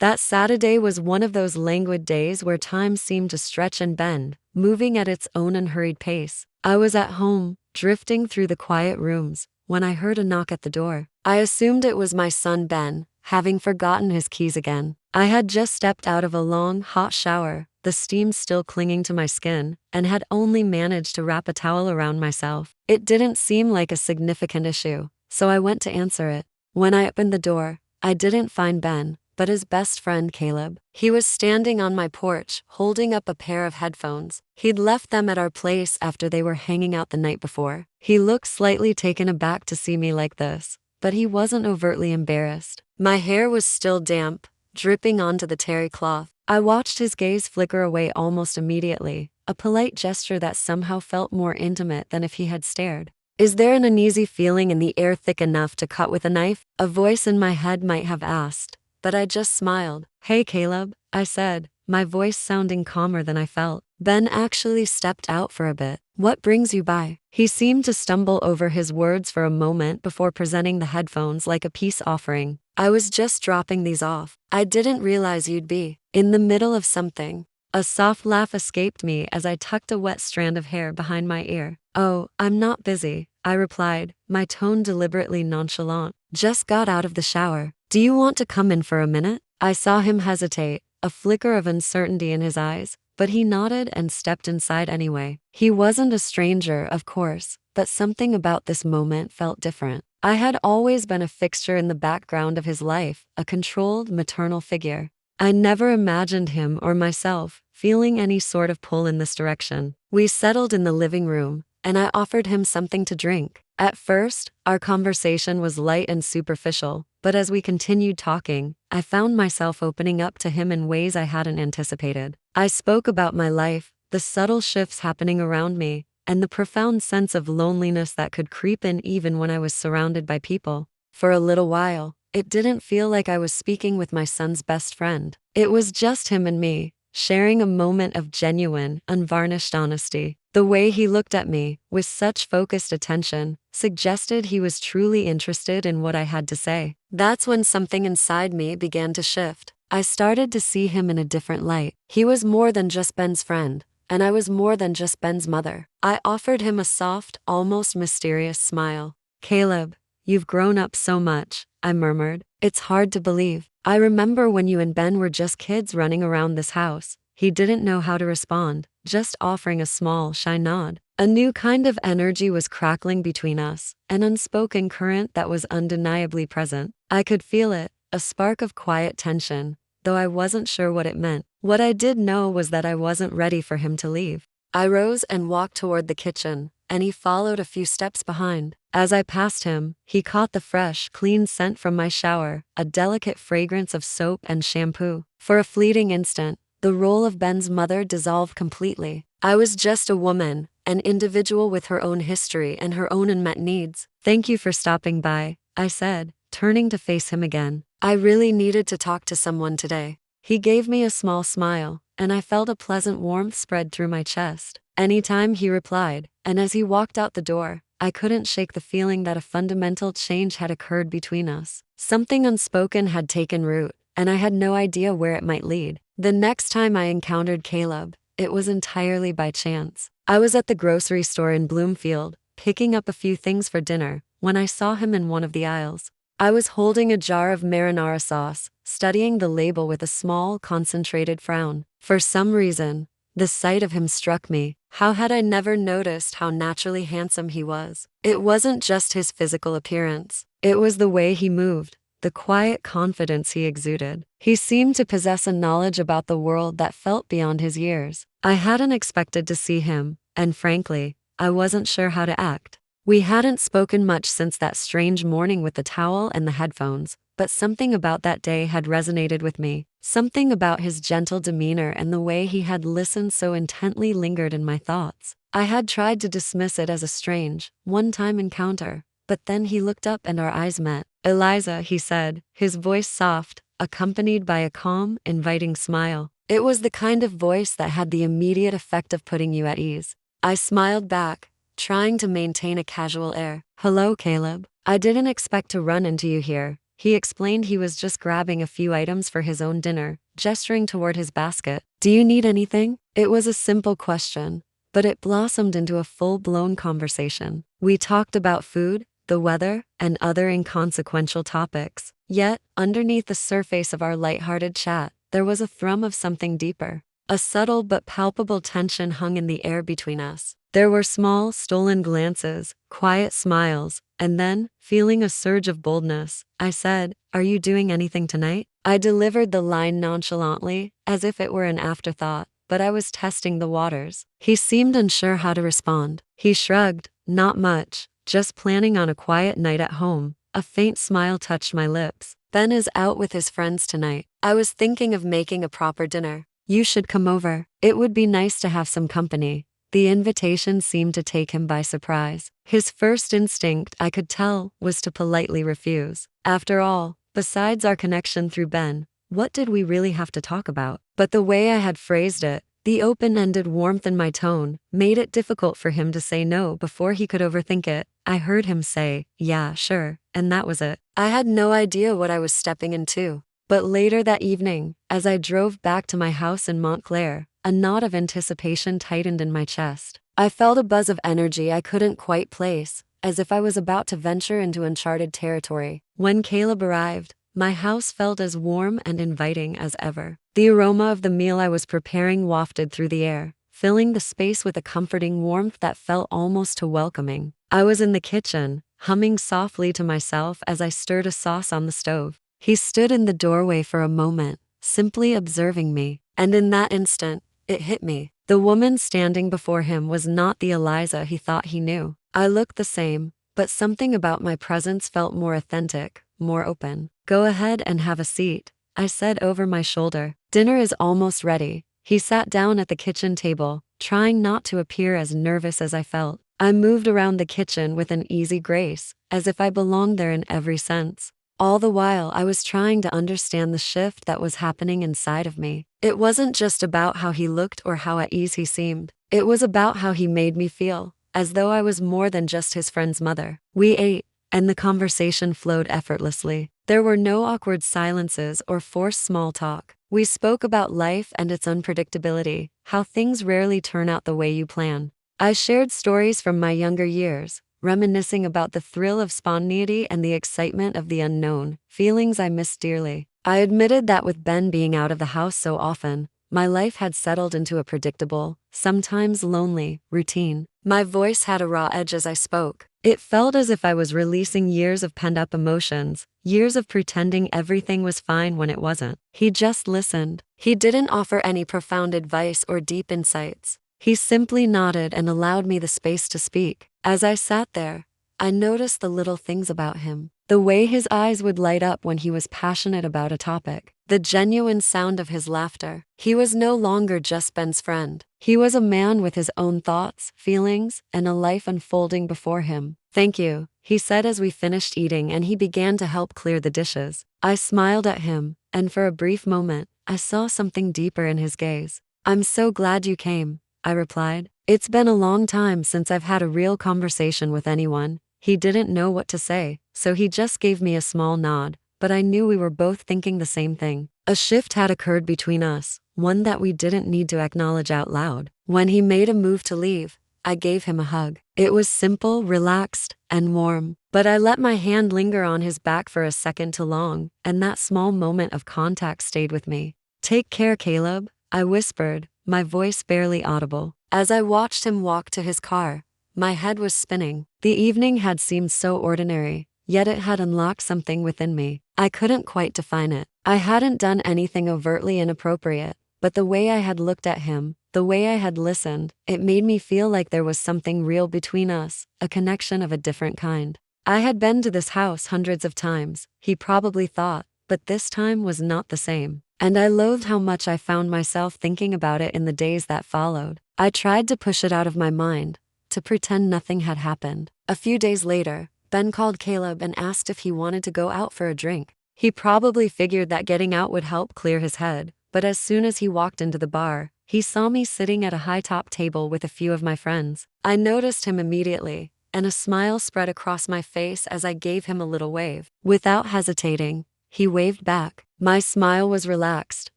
That Saturday was one of those languid days where time seemed to stretch and bend, moving at its own unhurried pace. I was at home, drifting through the quiet rooms, when I heard a knock at the door. I assumed it was my son Ben, having forgotten his keys again. I had just stepped out of a long, hot shower, the steam still clinging to my skin, and had only managed to wrap a towel around myself. It didn't seem like a significant issue, so I went to answer it. When I opened the door, I didn't find Ben, but his best friend Caleb. He was standing on my porch, holding up a pair of headphones. He'd left them at our place after they were hanging out the night before. He looked slightly taken aback to see me like this, but he wasn't overtly embarrassed. My hair was still damp, dripping onto the terry cloth. I watched his gaze flicker away almost immediately, a polite gesture that somehow felt more intimate than if he had stared. Is there an uneasy feeling in the air thick enough to cut with a knife? A voice in my head might have asked, but I just smiled. Hey Caleb, I said, my voice sounding calmer than I felt. Ben actually stepped out for a bit. What brings you by? He seemed to stumble over his words for a moment before presenting the headphones like a peace offering. I was just dropping these off. I didn't realize you'd be in the middle of something. A soft laugh escaped me as I tucked a wet strand of hair behind my ear. Oh, I'm not busy, I replied, my tone deliberately nonchalant. Just got out of the shower. Do you want to come in for a minute? I saw him hesitate, a flicker of uncertainty in his eyes, but he nodded and stepped inside anyway. He wasn't a stranger, of course, but something about this moment felt different. I had always been a fixture in the background of his life, a controlled maternal figure. I never imagined him or myself feeling any sort of pull in this direction. We settled in the living room, and I offered him something to drink. At first, our conversation was light and superficial, but as we continued talking, I found myself opening up to him in ways I hadn't anticipated. I spoke about my life, the subtle shifts happening around me, and the profound sense of loneliness that could creep in even when I was surrounded by people. For a little while, it didn't feel like I was speaking with my son's best friend. It was just him and me, sharing a moment of genuine, unvarnished honesty. The way he looked at me, with such focused attention, suggested he was truly interested in what I had to say. That's when something inside me began to shift. I started to see him in a different light. He was more than just Ben's friend, and I was more than just Ben's mother. I offered him a soft, almost mysterious smile. Caleb, you've grown up so much, I murmured. It's hard to believe. I remember when you and Ben were just kids running around this house. He didn't know how to respond, just offering a small, shy nod. A new kind of energy was crackling between us, an unspoken current that was undeniably present. I could feel it, a spark of quiet tension, though I wasn't sure what it meant. What I did know was that I wasn't ready for him to leave. I rose and walked toward the kitchen, and he followed a few steps behind. As I passed him, he caught the fresh, clean scent from my shower, a delicate fragrance of soap and shampoo. For a fleeting instant, the role of Ben's mother dissolved completely. I was just a woman, an individual with her own history and her own unmet needs. Thank you for stopping by, I said, turning to face him again. I really needed to talk to someone today. He gave me a small smile, and I felt a pleasant warmth spread through my chest. Anytime, he replied, and as he walked out the door, I couldn't shake the feeling that a fundamental change had occurred between us. Something unspoken had taken root, and I had no idea where it might lead. The next time I encountered Caleb, it was entirely by chance. I was at the grocery store in Bloomfield, picking up a few things for dinner, when I saw him in one of the aisles. I was holding a jar of marinara sauce, studying the label with a small, concentrated frown. For some reason, the sight of him struck me. How had I never noticed how naturally handsome he was? It wasn't just his physical appearance. It was the way he moved, the quiet confidence he exuded. He seemed to possess a knowledge about the world that felt beyond his years. I hadn't expected to see him, and frankly, I wasn't sure how to act. We hadn't spoken much since that strange morning with the towel and the headphones, but something about that day had resonated with me. Something about his gentle demeanor and the way he had listened so intently lingered in my thoughts. I had tried to dismiss it as a strange, one-time encounter, but then he looked up and our eyes met. Eliza, he said, his voice soft, accompanied by a calm, inviting smile. It was the kind of voice that had the immediate effect of putting you at ease. I smiled back, trying to maintain a casual air. Hello, Caleb. I didn't expect to run into you here. He explained he was just grabbing a few items for his own dinner, gesturing toward his basket. Do you need anything? It was a simple question, but it blossomed into a full-blown conversation. We talked about food, the weather, and other inconsequential topics. Yet, underneath the surface of our lighthearted chat, there was a thrum of something deeper. A subtle but palpable tension hung in the air between us. There were small, stolen glances, quiet smiles, and then, feeling a surge of boldness, I said, "Are you doing anything tonight?" I delivered the line nonchalantly, as if it were an afterthought, but I was testing the waters. He seemed unsure how to respond. He shrugged, "Not much, just planning on a quiet night at home." A faint smile touched my lips. "Ben is out with his friends tonight. I was thinking of making a proper dinner. You should come over. It would be nice to have some company." The invitation seemed to take him by surprise. His first instinct, I could tell, was to politely refuse. After all, besides our connection through Ben, what did we really have to talk about? But the way I had phrased it, the open-ended warmth in my tone, made it difficult for him to say no before he could overthink it. I heard him say, "Yeah, sure," and that was it. I had no idea what I was stepping into. But later that evening, as I drove back to my house in Montclair, a knot of anticipation tightened in my chest. I felt a buzz of energy I couldn't quite place, as if I was about to venture into uncharted territory. When Caleb arrived, my house felt as warm and inviting as ever. The aroma of the meal I was preparing wafted through the air, filling the space with a comforting warmth that felt almost too welcoming. I was in the kitchen, humming softly to myself as I stirred a sauce on the stove. He stood in the doorway for a moment, simply observing me, and in that instant, it hit me. The woman standing before him was not the Eliza he thought he knew. I looked the same, but something about my presence felt more authentic, more open. "Go ahead and have a seat," I said over my shoulder. "Dinner is almost ready." He sat down at the kitchen table, trying not to appear as nervous as I felt. I moved around the kitchen with an easy grace, as if I belonged there in every sense. All the while, I was trying to understand the shift that was happening inside of me. It wasn't just about how he looked or how at ease he seemed. It was about how he made me feel, as though I was more than just his friend's mother. We ate, and the conversation flowed effortlessly. There were no awkward silences or forced small talk. We spoke about life and its unpredictability, how things rarely turn out the way you plan. I shared stories from my younger years, reminiscing about the thrill of spontaneity and the excitement of the unknown, feelings I missed dearly. I admitted that with Ben being out of the house so often, my life had settled into a predictable, sometimes lonely, routine. My voice had a raw edge as I spoke. It felt as if I was releasing years of pent-up emotions, years of pretending everything was fine when it wasn't. He just listened. He didn't offer any profound advice or deep insights. He simply nodded and allowed me the space to speak. As I sat there, I noticed the little things about him. The way his eyes would light up when he was passionate about a topic. The genuine sound of his laughter. He was no longer just Ben's friend. He was a man with his own thoughts, feelings, and a life unfolding before him. "Thank you," he said as we finished eating and he began to help clear the dishes. I smiled at him, and for a brief moment, I saw something deeper in his gaze. "I'm so glad you came," I replied. "It's been a long time since I've had a real conversation with anyone." He didn't know what to say, so he just gave me a small nod, but I knew we were both thinking the same thing. A shift had occurred between us, one that we didn't need to acknowledge out loud. When he made a move to leave, I gave him a hug. It was simple, relaxed, and warm, but I let my hand linger on his back for a second too long, and that small moment of contact stayed with me. "Take care, Caleb," I whispered, my voice barely audible. As I watched him walk to his car, my head was spinning. The evening had seemed so ordinary, yet it had unlocked something within me. I couldn't quite define it. I hadn't done anything overtly inappropriate, but the way I had looked at him, the way I had listened, it made me feel like there was something real between us, a connection of a different kind. I had been to this house hundreds of times, he probably thought, but this time was not the same. And I loathed how much I found myself thinking about it in the days that followed. I tried to push it out of my mind, to pretend nothing had happened. A few days later, Ben called Caleb and asked if he wanted to go out for a drink. He probably figured that getting out would help clear his head, but as soon as he walked into the bar, he saw me sitting at a high-top table with a few of my friends. I noticed him immediately, and a smile spread across my face as I gave him a little wave. Without hesitating, he waved back. My smile was relaxed,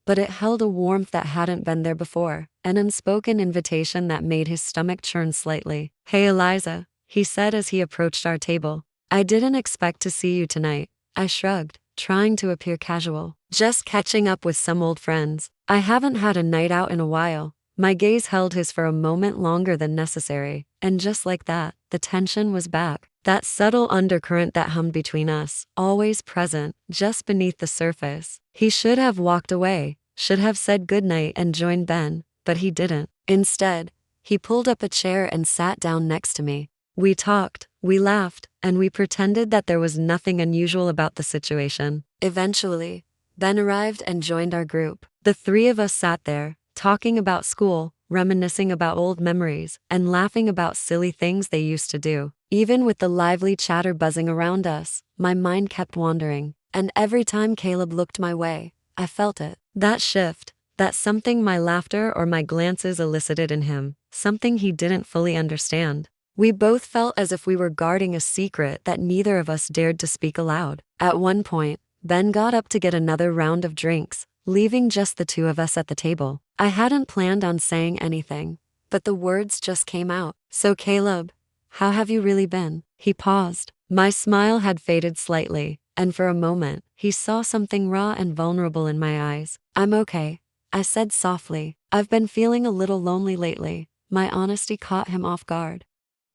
but it held a warmth that hadn't been there before, an unspoken invitation that made his stomach churn slightly. "Hey Eliza," he said as he approached our table. "I didn't expect to see you tonight." I shrugged, trying to appear casual. "Just catching up with some old friends. I haven't had a night out in a while." My gaze held his for a moment longer than necessary, and just like that, the tension was back. That subtle undercurrent that hummed between us, always present, just beneath the surface. He should have walked away, should have said goodnight and joined Ben, but he didn't. Instead, he pulled up a chair and sat down next to me. We talked, we laughed, and we pretended that there was nothing unusual about the situation. Eventually, Ben arrived and joined our group. The three of us sat there, talking about school, reminiscing about old memories, and laughing about silly things they used to do. Even with the lively chatter buzzing around us, my mind kept wandering, and every time Caleb looked my way, I felt it. That shift, that something my laughter or my glances elicited in him, something he didn't fully understand. We both felt as if we were guarding a secret that neither of us dared to speak aloud. At one point, Ben got up to get another round of drinks, leaving just the two of us at the table. I hadn't planned on saying anything, but the words just came out. "So Caleb, how have you really been?" He paused. My smile had faded slightly, and for a moment, he saw something raw and vulnerable in my eyes. "I'm okay," I said softly. "I've been feeling a little lonely lately." My honesty caught him off guard.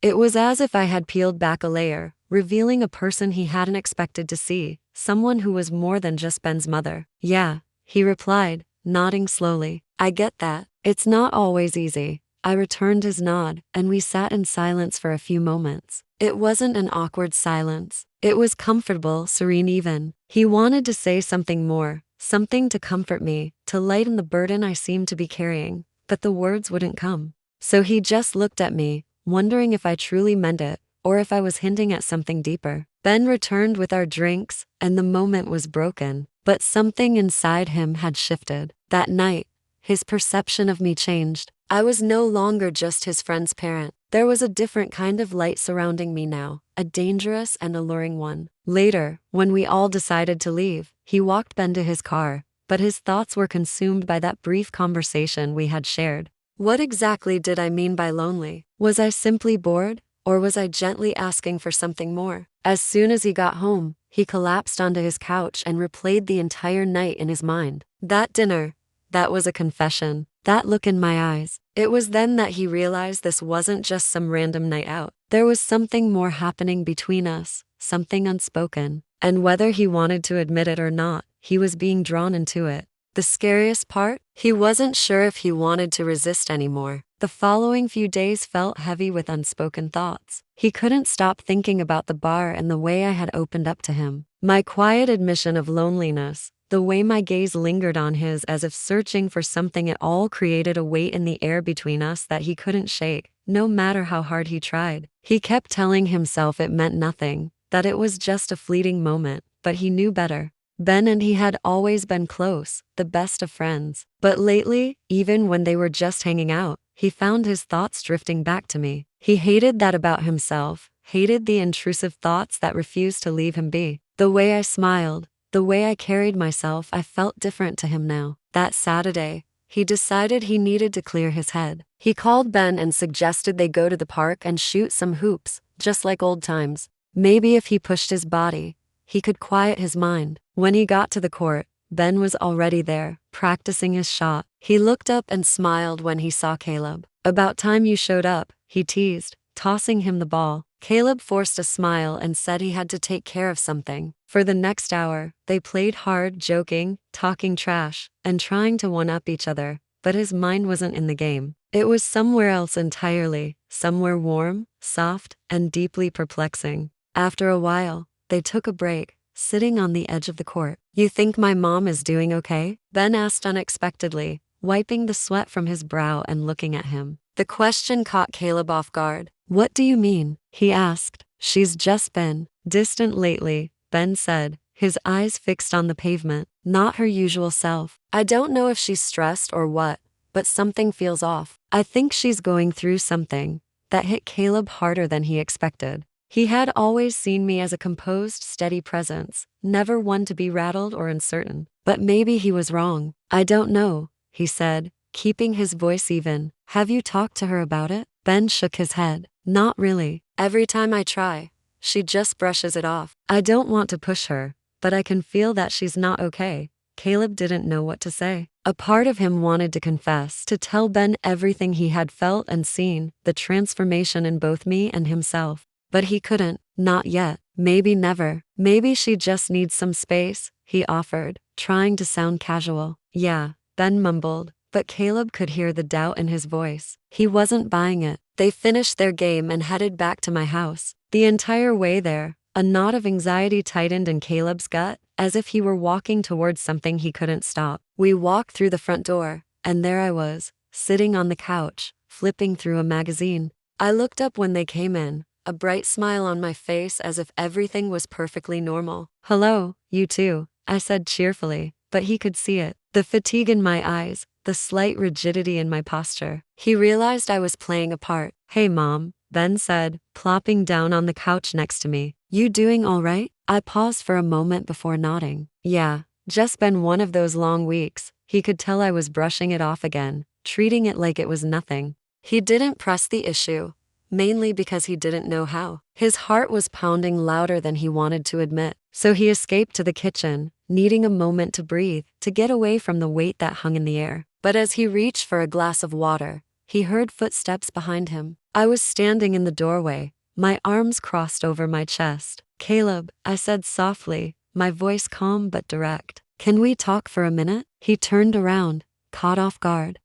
It was as if I had peeled back a layer, revealing a person he hadn't expected to see, someone who was more than just Ben's mother. "Yeah," he replied, nodding slowly. "I get that. It's not always easy." I returned his nod, and we sat in silence for a few moments. It wasn't an awkward silence. It was comfortable, serene even. He wanted to say something more, something to comfort me, to lighten the burden I seemed to be carrying, but the words wouldn't come. So he just looked at me, wondering if I truly meant it, or if I was hinting at something deeper. Ben returned with our drinks, and the moment was broken. But something inside him had shifted. That night, his perception of me changed. I was no longer just his friend's parent. There was a different kind of light surrounding me now, a dangerous and alluring one. Later, when we all decided to leave, he walked Ben to his car, but his thoughts were consumed by that brief conversation we had shared. What exactly did I mean by lonely? Was I simply bored, or was I gently asking for something more? As soon as he got home, he collapsed onto his couch and replayed the entire night in his mind. That dinner, that was a confession. That look in my eyes. It was then that he realized this wasn't just some random night out. There was something more happening between us, something unspoken. And whether he wanted to admit it or not, he was being drawn into it. The scariest part? He wasn't sure if he wanted to resist anymore. The following few days felt heavy with unspoken thoughts. He couldn't stop thinking about the bar and the way I had opened up to him. My quiet admission of loneliness, the way my gaze lingered on his as if searching for something, it all created a weight in the air between us that he couldn't shake, no matter how hard he tried. He kept telling himself it meant nothing, that it was just a fleeting moment, but he knew better. Ben and he had always been close, the best of friends. But lately, even when they were just hanging out, he found his thoughts drifting back to me. He hated that about himself, hated the intrusive thoughts that refused to leave him be. The way I smiled, the way I carried myself, I felt different to him now. That Saturday, he decided he needed to clear his head. He called Ben and suggested they go to the park and shoot some hoops, just like old times. Maybe if he pushed his body, he could quiet his mind. When he got to the court, Ben was already there, practicing his shot. He looked up and smiled when he saw Caleb. "About time you showed up," he teased, tossing him the ball. Caleb forced a smile and said he had to take care of something. For the next hour, they played hard, joking, talking trash, and trying to one-up each other, but his mind wasn't in the game. It was somewhere else entirely, somewhere warm, soft, and deeply perplexing. After a while, they took a break, sitting on the edge of the court. "You think my mom is doing okay?" Ben asked unexpectedly, wiping the sweat from his brow and looking at him. The question caught Caleb off guard. "What do you mean?" he asked. "She's just been distant lately," Ben said, his eyes fixed on the pavement. "Not her usual self. I don't know if she's stressed or what, but something feels off. I think she's going through something, that hit Caleb harder than he expected. He had always seen me as a composed, steady presence, never one to be rattled or uncertain. But maybe he was wrong. I don't know, he said, keeping his voice even. Have you talked to her about it? Ben shook his head. Not really. Every time I try, she just brushes it off. I don't want to push her, but I can feel that she's not okay. Caleb didn't know what to say. A part of him wanted to confess, to tell Ben everything he had felt and seen, the transformation in both me and himself. But he couldn't, not yet, maybe never. Maybe she just needs some space, he offered, trying to sound casual. Yeah, Ben mumbled, but Caleb could hear the doubt in his voice. He wasn't buying it. They finished their game and headed back to my house. The entire way there, a knot of anxiety tightened in Caleb's gut, as if he were walking towards something he couldn't stop. We walked through the front door, and there I was, sitting on the couch, flipping through a magazine. I looked up when they came in, a bright smile on my face as if everything was perfectly normal. Hello, you too, I said cheerfully, but he could see it. The fatigue in my eyes, the slight rigidity in my posture. He realized I was playing a part. Hey Mom, Ben said, plopping down on the couch next to me. You doing all right? I paused for a moment before nodding. Yeah, just been one of those long weeks. He could tell I was brushing it off again, treating it like it was nothing. He didn't press the issue, mainly because he didn't know how. His heart was pounding louder than he wanted to admit, so he escaped to the kitchen, needing a moment to breathe, to get away from the weight that hung in the air. But as he reached for a glass of water, he heard footsteps behind him. I was standing in the doorway, my arms crossed over my chest. Caleb, I said softly, my voice calm but direct. Can we talk for a minute? He turned around, caught off guard.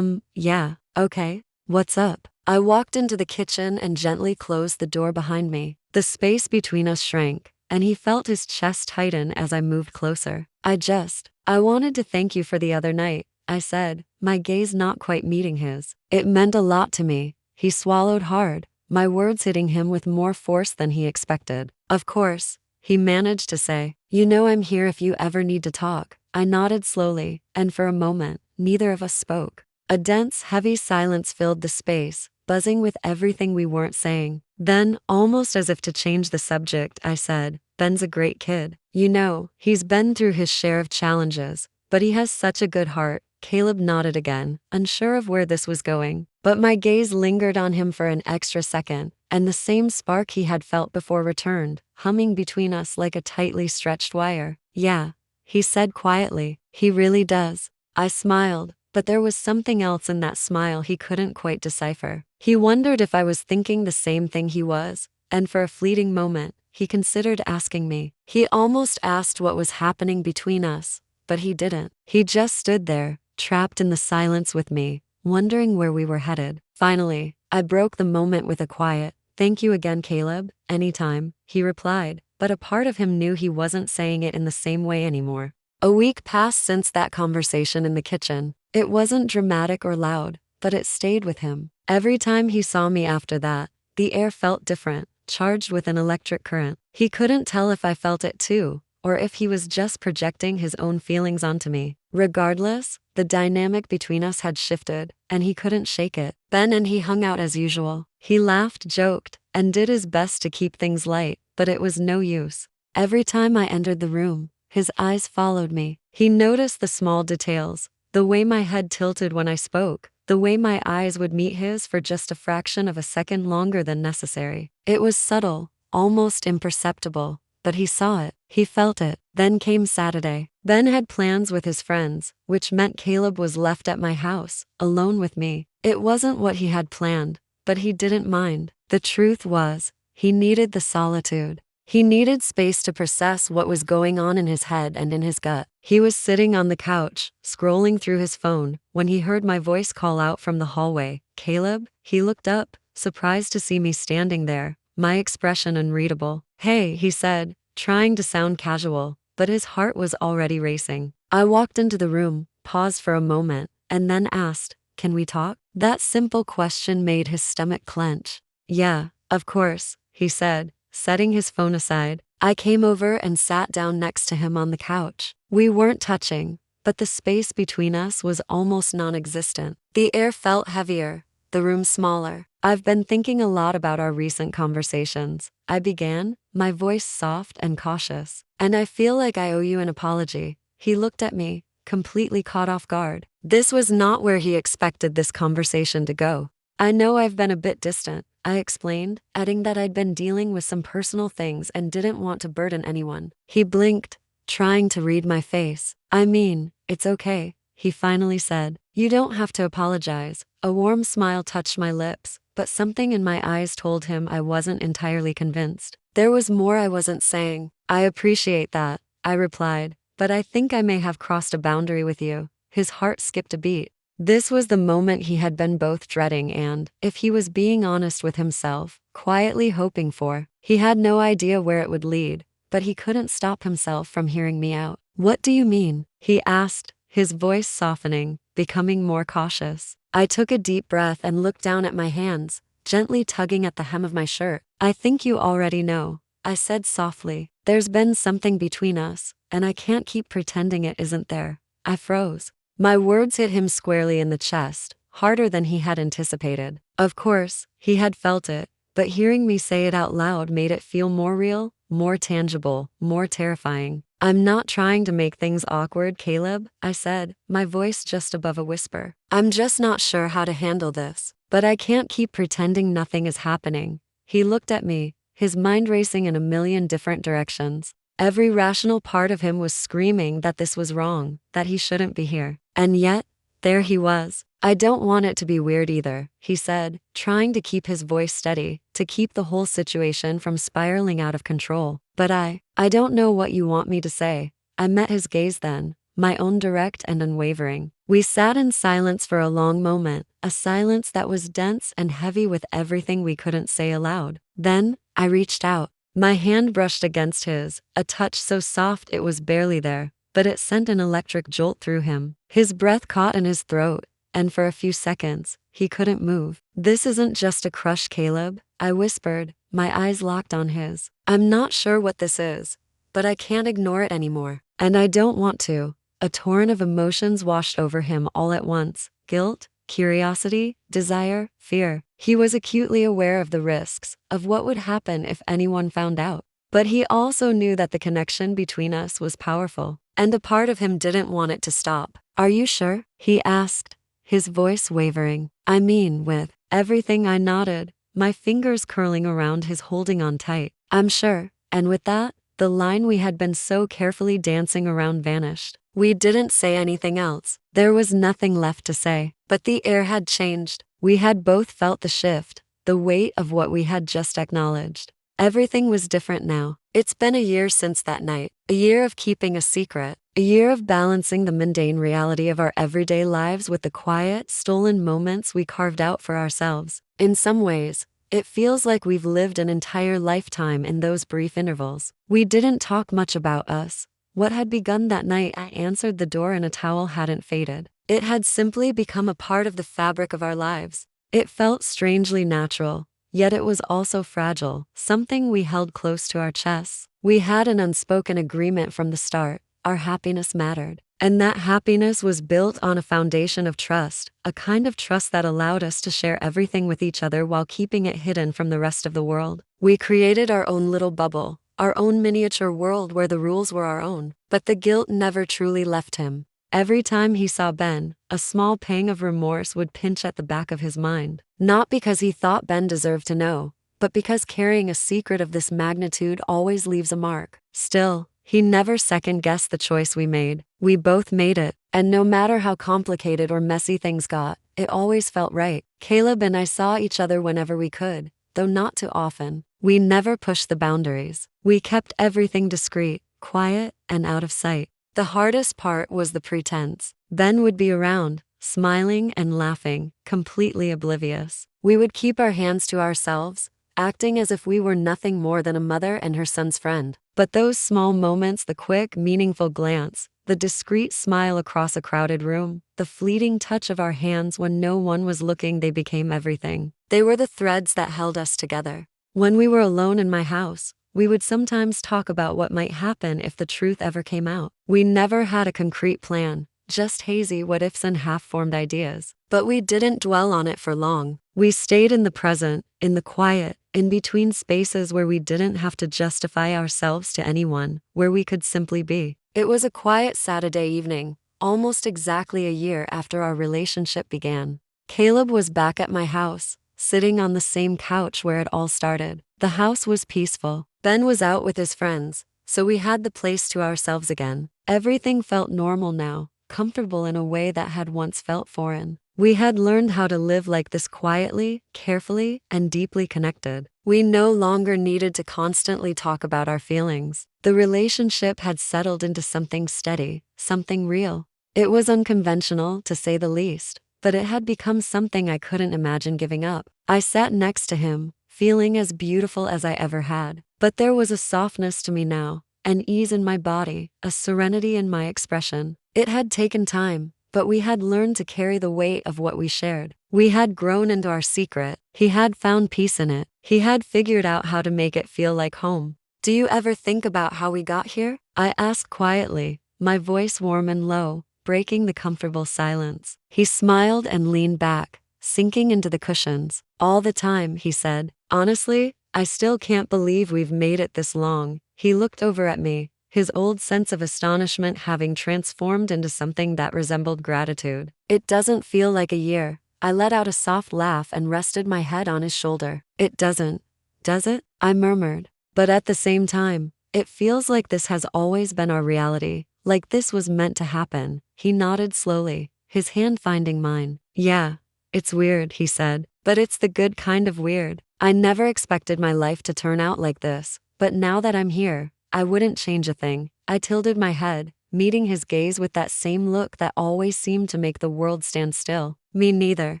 Yeah, okay. What's up? I walked into the kitchen and gently closed the door behind me. The space between us shrank, and he felt his chest tighten as I moved closer. I wanted to thank you for the other night, I said, my gaze not quite meeting his. It meant a lot to me. He swallowed hard, my words hitting him with more force than he expected. Of course, he managed to say. You know I'm here if you ever need to talk. I nodded slowly, and for a moment, neither of us spoke. A dense, heavy silence filled the space, buzzing with everything we weren't saying. Then, almost as if to change the subject, I said, Ben's a great kid. You know, he's been through his share of challenges, but he has such a good heart. Caleb nodded again, unsure of where this was going. But my gaze lingered on him for an extra second, and the same spark he had felt before returned, humming between us like a tightly stretched wire. Yeah, he said quietly, he really does. I smiled, but there was something else in that smile he couldn't quite decipher. He wondered if I was thinking the same thing he was, and for a fleeting moment, he considered asking me. He almost asked what was happening between us, but he didn't. He just stood there, trapped in the silence with me, wondering where we were headed. Finally, I broke the moment with a quiet, "Thank you again, Caleb, anytime," he replied, but a part of him knew he wasn't saying it in the same way anymore. A week passed since that conversation in the kitchen. It wasn't dramatic or loud, but it stayed with him. Every time he saw me after that, the air felt different, charged with an electric current. He couldn't tell if I felt it too, or if he was just projecting his own feelings onto me. Regardless, the dynamic between us had shifted, and he couldn't shake it. Ben and he hung out as usual. He laughed, joked, and did his best to keep things light, but it was no use. Every time I entered the room, his eyes followed me. He noticed the small details, the way my head tilted when I spoke, the way my eyes would meet his for just a fraction of a second longer than necessary. It was subtle, almost imperceptible, but he saw it, he felt it. Then came Saturday. Ben had plans with his friends, which meant Caleb was left at my house, alone with me. It wasn't what he had planned, but he didn't mind. The truth was, he needed the solitude. He needed space to process what was going on in his head and in his gut. He was sitting on the couch, scrolling through his phone, when he heard my voice call out from the hallway, "Caleb?" He looked up, surprised to see me standing there, my expression unreadable. "Hey," he said, trying to sound casual, but his heart was already racing. I walked into the room, paused for a moment, and then asked, "Can we talk?" That simple question made his stomach clench. "Yeah, of course," he said, setting his phone aside. I came over and sat down next to him on the couch. We weren't touching, but the space between us was almost non-existent. The air felt heavier, the room smaller, I've been thinking a lot about our recent conversations. I began, my voice soft and cautious. And I feel like I owe you an apology. He looked at me, completely caught off guard. This was not where he expected this conversation to go. I know I've been a bit distant, I explained, adding that I'd been dealing with some personal things and didn't want to burden anyone. He blinked, trying to read my face. I mean, it's okay, he finally said. You don't have to apologize. A warm smile touched my lips, but something in my eyes told him I wasn't entirely convinced. There was more I wasn't saying. I appreciate that, I replied, but I think I may have crossed a boundary with you. His heart skipped a beat. This was the moment he had been both dreading and, if he was being honest with himself, quietly hoping for. He had no idea where it would lead, but he couldn't stop himself from hearing me out. What do you mean? He asked, his voice softening, becoming more cautious. I took a deep breath and looked down at my hands, gently tugging at the hem of my shirt. I think you already know, I said softly. There's been something between us, and I can't keep pretending it isn't there. I froze. My words hit him squarely in the chest, harder than he had anticipated. Of course, he had felt it, but hearing me say it out loud made it feel more real, more tangible, more terrifying. I'm not trying to make things awkward, Caleb, I said, my voice just above a whisper. I'm just not sure how to handle this, but I can't keep pretending nothing is happening. He looked at me, his mind racing in a million different directions. Every rational part of him was screaming that this was wrong, that he shouldn't be here. And yet, there he was. I don't want it to be weird either, he said, trying to keep his voice steady, to keep the whole situation from spiraling out of control. But I don't know what you want me to say. I met his gaze then, my own direct and unwavering. We sat in silence for a long moment, a silence that was dense and heavy with everything we couldn't say aloud. Then, I reached out. My hand brushed against his, a touch so soft it was barely there, but it sent an electric jolt through him. His breath caught in his throat, and for a few seconds, he couldn't move. This isn't just a crush, Caleb, I whispered, my eyes locked on his. I'm not sure what this is, but I can't ignore it anymore. And I don't want to. A torrent of emotions washed over him all at once. Guilt, curiosity, desire, fear. He was acutely aware of the risks, of what would happen if anyone found out. But he also knew that the connection between us was powerful, and a part of him didn't want it to stop. Are you sure? He asked, his voice wavering. I mean, with everything. I nodded, my fingers curling around his, holding on tight. I'm sure. And with that, the line we had been so carefully dancing around vanished. We didn't say anything else. There was nothing left to say. But the air had changed. We had both felt the shift, the weight of what we had just acknowledged. Everything was different now. It's been a year since that night, a year of keeping a secret, a year of balancing the mundane reality of our everyday lives with the quiet, stolen moments we carved out for ourselves. In some ways, it feels like we've lived an entire lifetime in those brief intervals. We didn't talk much about us. What had begun that night, I answered the door and a towel, hadn't faded. It had simply become a part of the fabric of our lives. It felt strangely natural, yet it was also fragile, something we held close to our chests. We had an unspoken agreement from the start. Our happiness mattered. And that happiness was built on a foundation of trust, a kind of trust that allowed us to share everything with each other while keeping it hidden from the rest of the world. We created our own little bubble, our own miniature world where the rules were our own. But the guilt never truly left him. Every time he saw Ben, a small pang of remorse would pinch at the back of his mind. Not because he thought Ben deserved to know, but because carrying a secret of this magnitude always leaves a mark. Still, he never second-guessed the choice we made. We both made it, and no matter how complicated or messy things got, it always felt right. Caleb and I saw each other whenever we could, though not too often. We never pushed the boundaries. We kept everything discreet, quiet, and out of sight. The hardest part was the pretense. Ben would be around, smiling and laughing, completely oblivious. We would keep our hands to ourselves, acting as if we were nothing more than a mother and her son's friend. But those small moments, the quick, meaningful glance, the discreet smile across a crowded room, the fleeting touch of our hands when no one was looking, they became everything. They were the threads that held us together. When we were alone in my house, we would sometimes talk about what might happen if the truth ever came out. We never had a concrete plan, just hazy what ifs and half formed ideas. But we didn't dwell on it for long. We stayed in the present, in the quiet, in between spaces where we didn't have to justify ourselves to anyone, where we could simply be. It was a quiet Saturday evening, almost exactly a year after our relationship began. Caleb was back at my house, sitting on the same couch where it all started. The house was peaceful. Ben was out with his friends, so we had the place to ourselves again. Everything felt normal now, comfortable in a way that had once felt foreign. We had learned how to live like this quietly, carefully, and deeply connected. We no longer needed to constantly talk about our feelings. The relationship had settled into something steady, something real. It was unconventional, to say the least, but it had become something I couldn't imagine giving up. I sat next to him, feeling as beautiful as I ever had. But there was a softness to me now, an ease in my body, a serenity in my expression. It had taken time, but we had learned to carry the weight of what we shared. We had grown into our secret. He had found peace in it. He had figured out how to make it feel like home. "Do you ever think about how we got here?" I asked quietly, my voice warm and low, breaking the comfortable silence. He smiled and leaned back, sinking into the cushions. "All the time," he said. "Honestly, I still can't believe we've made it this long." He looked over at me, his old sense of astonishment having transformed into something that resembled gratitude. "It doesn't feel like a year." I let out a soft laugh and rested my head on his shoulder. "It doesn't, does it?" I murmured. "But at the same time, it feels like this has always been our reality, like this was meant to happen." He nodded slowly, his hand finding mine. "Yeah, it's weird," he said, "but it's the good kind of weird. I never expected my life to turn out like this, but now that I'm here, I wouldn't change a thing." I tilted my head, meeting his gaze with that same look that always seemed to make the world stand still. "Me neither,"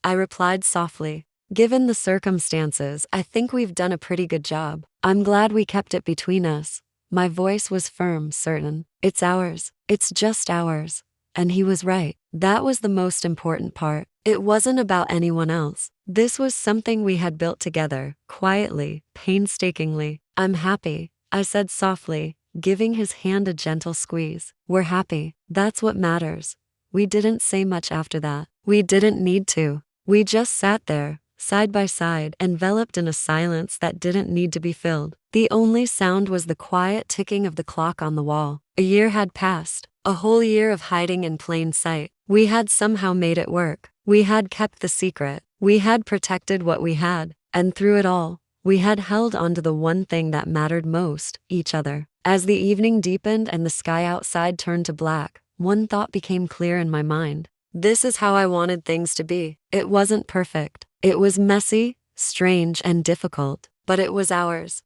I replied softly. "Given the circumstances, I think we've done a pretty good job. I'm glad we kept it between us." My voice was firm, certain. "It's ours. It's just ours." And he was right. That was the most important part. It wasn't about anyone else. This was something we had built together, quietly, painstakingly. "I'm happy," I said softly, giving his hand a gentle squeeze. "We're happy. That's what matters." We didn't say much after that. We didn't need to. We just sat there, side by side, enveloped in a silence that didn't need to be filled. The only sound was the quiet ticking of the clock on the wall. A year had passed, a whole year of hiding in plain sight. We had somehow made it work. We had kept the secret. We had protected what we had. And through it all, we had held onto the one thing that mattered most, each other. As the evening deepened and the sky outside turned to black, one thought became clear in my mind. This is how I wanted things to be. It wasn't perfect. It was messy, strange, and difficult, but it was ours.